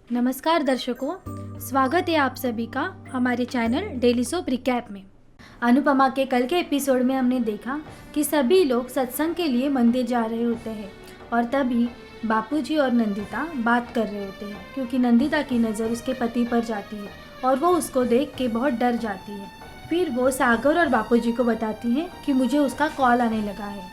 नमस्कार दर्शकों, स्वागत है आप सभी का हमारे चैनल डेली सोप रिकैप में। अनुपमा के कल के एपिसोड में हमने देखा कि सभी लोग सत्संग के लिए मंदिर जा रहे होते हैं और तभी बापूजी और नंदिता बात कर रहे होते हैं क्योंकि नंदिता की नज़र उसके पति पर जाती है और वो उसको देख के बहुत डर जाती है। फिर वो सागर और बापूजी को बताती है कि मुझे उसका कॉल आने लगा है।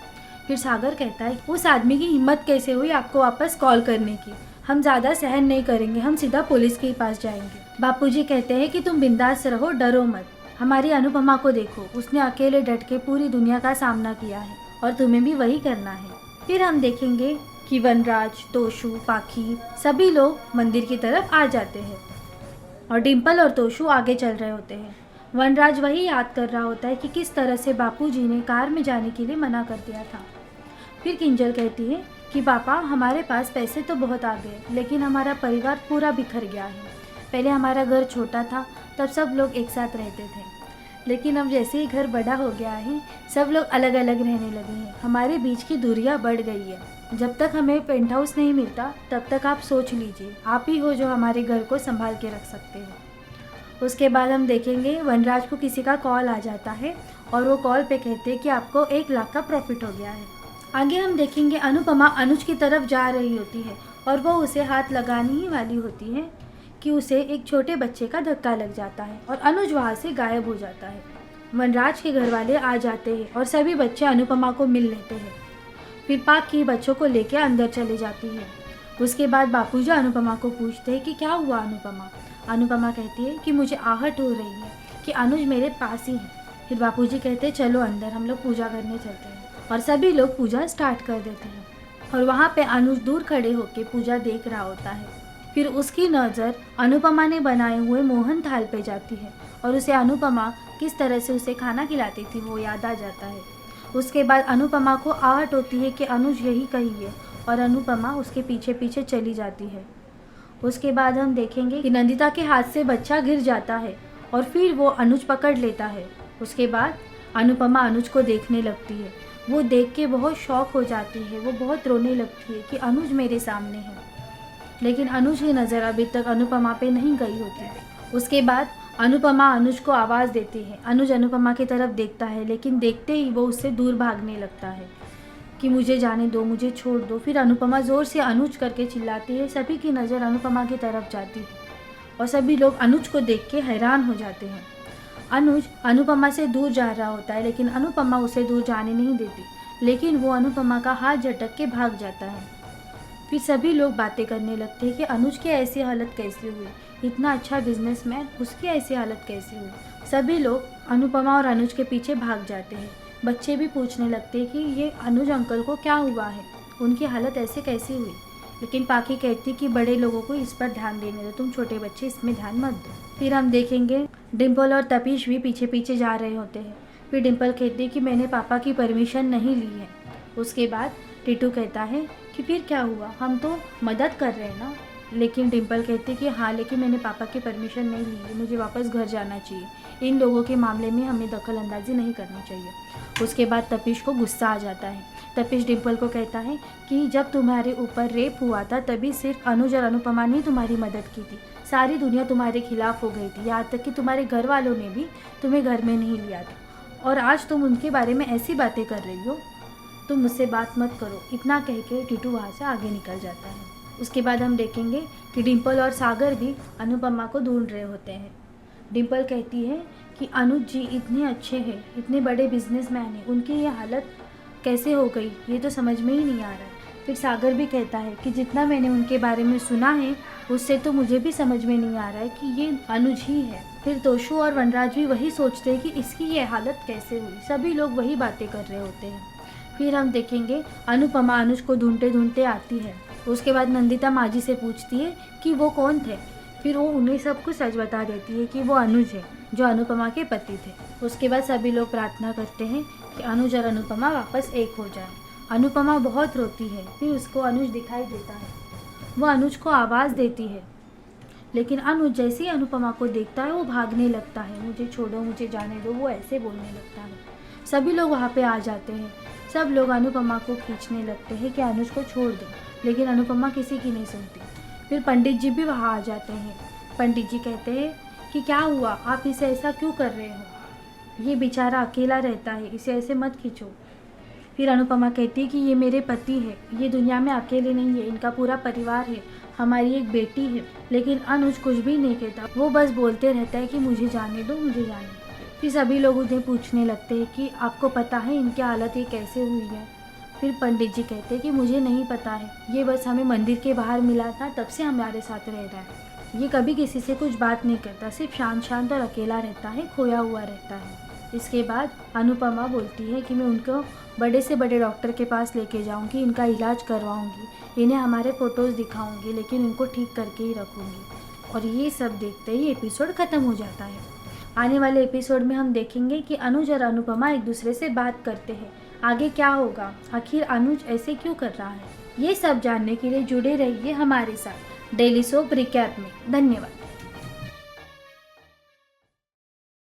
फिर सागर कहता है उस आदमी की हिम्मत कैसे हुई आपको वापस कॉल करने की, हम ज़्यादा सहन नहीं करेंगे, हम सीधा पुलिस के पास जाएंगे। बापूजी कहते हैं कि तुम बिंदास रहो, डरो मत। हमारी अनुपमा को देखो, उसने अकेले डट के पूरी दुनिया का सामना किया है और तुम्हें भी वही करना है। फिर हम देखेंगे कि वनराज, तोशु, पाखी सभी लोग मंदिर की तरफ आ जाते हैं और डिम्पल और तोशु आगे चल रहे होते हैं। वनराज वही याद कर रहा होता है कि किस तरह से बापूजी ने कार में जाने के लिए मना कर दिया था। फिर किंजल कहती है कि पापा हमारे पास पैसे तो बहुत आ गए लेकिन हमारा परिवार पूरा बिखर गया है। पहले हमारा घर छोटा था, तब सब लोग एक साथ रहते थे, लेकिन अब जैसे ही घर बड़ा हो गया है सब लोग अलग अलग रहने लगे हैं। हमारे बीच की दूरियां बढ़ गई है। जब तक हमें पेंट हाउस नहीं मिलता तब तक आप सोच लीजिए, आप ही हो जो हमारे घर को संभाल के रख सकते हैं। उसके बाद हम देखेंगे वनराज को किसी का कॉल आ जाता है और वो कॉल पे कहते हैं कि आपको 1 लाख का प्रॉफिट हो गया है। आगे हम देखेंगे अनुपमा अनुज की तरफ जा रही होती है और वो उसे हाथ लगाने ही वाली होती है कि उसे एक छोटे बच्चे का धक्का लग जाता है और अनुज वहाँ से गायब हो जाता है। वनराज के घर वाले आ जाते हैं और सभी बच्चे अनुपमा को मिल लेते हैं। फिर पाखी बच्चों को लेकर अंदर चले जाती है। उसके बाद बापूजी अनुपमा को पूछते हैं कि क्या हुआ अनुपमा। अनुपमा कहती है कि मुझे आहट हो रही है कि अनुज मेरे पास ही है। फिर बापूजी कहते हैं चलो अंदर, हम लोग पूजा करने चलते हैं और सभी लोग पूजा स्टार्ट कर देते हैं और वहाँ पे अनुज दूर खड़े होकर पूजा देख रहा होता है। फिर उसकी नज़र अनुपमा ने बनाए हुए मोहन थाल पे जाती है और उसे अनुपमा किस तरह से उसे खाना खिलाती थी वो याद आ जाता है। उसके बाद अनुपमा को आहट होती है कि अनुज यही कही है और अनुपमा उसके पीछे पीछे चली जाती है। उसके बाद हम देखेंगे कि नंदिता के हाथ से बच्चा गिर जाता है और फिर वो अनुज पकड़ लेता है। उसके बाद अनुपमा अनुज को देखने लगती है। वो देख के बहुत शॉक हो जाती है, वो बहुत रोने लगती है कि अनुज मेरे सामने है, लेकिन अनुज की नज़र अभी तक अनुपमा पे नहीं गई होती। उसके बाद अनुपमा अनुज को आवाज़ देती है। अनुज अनुपमा की तरफ देखता है लेकिन देखते ही वो उससे दूर भागने लगता है कि मुझे जाने दो, मुझे छोड़ दो। फिर अनुपमा ज़ोर से अनुज करके चिल्लाती है। सभी की नज़र अनुपमा की तरफ जाती है और सभी लोग अनुज को देख के हैरान हो जाते हैं। अनुज अनुपमा से दूर जा रहा होता है लेकिन अनुपमा उसे दूर जाने नहीं देती, लेकिन वो अनुपमा का हाथ झटक के भाग जाता है। फिर सभी लोग बातें करने लगते हैं कि अनुज की ऐसी हालत कैसे हुई, इतना अच्छा बिजनेसमैन, उसकी ऐसी हालत कैसे हुई। सभी लोग अनुपमा और अनुज के पीछे भाग जाते हैं। बच्चे भी पूछने लगते हैं कि ये अनुज अंकल को क्या हुआ है, उनकी हालत ऐसे कैसी हुई। लेकिन पाखी कहती कि बड़े लोगों को इस पर ध्यान देने दो, तुम छोटे बच्चे इसमें ध्यान मत दो। फिर हम देखेंगे डिम्पल और तपीश भी पीछे पीछे जा रहे होते हैं। फिर डिम्पल कहती है कि मैंने पापा की परमिशन नहीं ली है। उसके बाद टिटू कहता है कि फिर क्या हुआ, हम तो मदद कर रहे हैं ना। लेकिन डिम्पल कहती है कि हाँ, लेकिन मैंने पापा की परमिशन नहीं ली है, मुझे वापस घर जाना चाहिए। इन लोगों के मामले में हमें दखल अंदाजी नहीं करनी चाहिए। उसके बाद तपीश को गुस्सा आ जाता है। तपीश डिम्पल को कहता है कि जब तुम्हारे ऊपर रेप हुआ था तभी सिर्फ अनुज और अनुपमा ने तुम्हारी मदद की थी, सारी दुनिया तुम्हारे खिलाफ हो गई थी, यहाँ तक कि तुम्हारे घर वालों ने भी तुम्हें घर में नहीं लिया था और आज तुम उनके बारे में ऐसी बातें कर रही हो, तुम मुझसे बात मत करो। इतना कह के टिटू वहाँ से आगे निकल जाता है। उसके बाद हम देखेंगे कि डिम्पल और सागर भी अनुपमा को ढूंढ रहे होते हैं। डिम्पल कहती है कि अनुज जी इतने अच्छे हैं, इतने बड़े बिजनेसमैन हैं, उनकी ये हालत कैसे हो गई ये तो समझ में ही नहीं आ रहा है। फिर सागर भी कहता है कि जितना मैंने उनके बारे में सुना है उससे तो मुझे भी समझ में नहीं आ रहा है कि ये अनुज ही है। फिर तोशु और वनराज भी वही सोचते हैं कि इसकी ये हालत कैसे हुई। सभी लोग वही बातें कर रहे होते हैं। फिर हम देखेंगे अनुपमा अनुज को ढूंढते ढूंढते आती है। उसके बाद नंदिता माँ जी से पूछती है कि वो कौन थे। फिर वो उन्हें सब कुछ सच बता देती है कि वो अनुज है जो अनुपमा के पति थे। उसके बाद सभी लोग प्रार्थना करते हैं कि अनुज और अनुपमा वापस एक हो जाए। अनुपमा बहुत रोती है। फिर उसको अनुज दिखाई देता है, वो अनुज को आवाज़ देती है, लेकिन अनुज जैसे ही अनुपमा को देखता है वो भागने लगता है। मुझे छोड़ो, मुझे जाने दो, वो ऐसे बोलने लगता है। सभी लोग वहाँ पे आ जाते हैं। सब लोग अनुपमा को खींचने लगते हैं कि अनुज को छोड़ दो, लेकिन अनुपमा किसी की नहीं सुनती। फिर पंडित जी भी वहाँ आ जाते हैं। पंडित जी कहते हैं कि क्या हुआ, आप इसे ऐसा क्यों कर रहे हो, ये बेचारा अकेला रहता है, इसे ऐसे मत खींचो। फिर अनुपमा कहती है कि ये मेरे पति है, ये दुनिया में अकेले नहीं है, इनका पूरा परिवार है, हमारी एक बेटी है। लेकिन अनुज कुछ भी नहीं कहता, वो बस बोलते रहता है कि मुझे जाने दो, मुझे जाने दो। फिर सभी लोग उन्हें पूछने लगते हैं कि आपको पता है इनकी हालत ये कैसे हुई है। फिर पंडित जी कहते हैं कि मुझे नहीं पता है, ये बस हमें मंदिर के बाहर मिला था, तब से हमारे साथ रह रहा है। ये कभी किसी से कुछ बात नहीं करता, सिर्फ शांत शांत और अकेला रहता है, खोया हुआ रहता है। इसके बाद अनुपमा बोलती है कि मैं उनको बड़े से बड़े डॉक्टर के पास लेके जाऊंगी, इनका इलाज करवाऊंगी, इन्हें हमारे फ़ोटोज़ दिखाऊंगी, लेकिन इनको ठीक करके ही रखूंगी। और ये सब देखते ही एपिसोड ख़त्म हो जाता है। आने वाले एपिसोड में हम देखेंगे कि अनुज और अनुपमा एक दूसरे से बात करते हैं, आगे क्या होगा, आखिर अनुज ऐसे क्यों कर रहा है। ये सब जानने के लिए जुड़े रहिए हमारे साथ डेली सोप रिकैप में। धन्यवाद।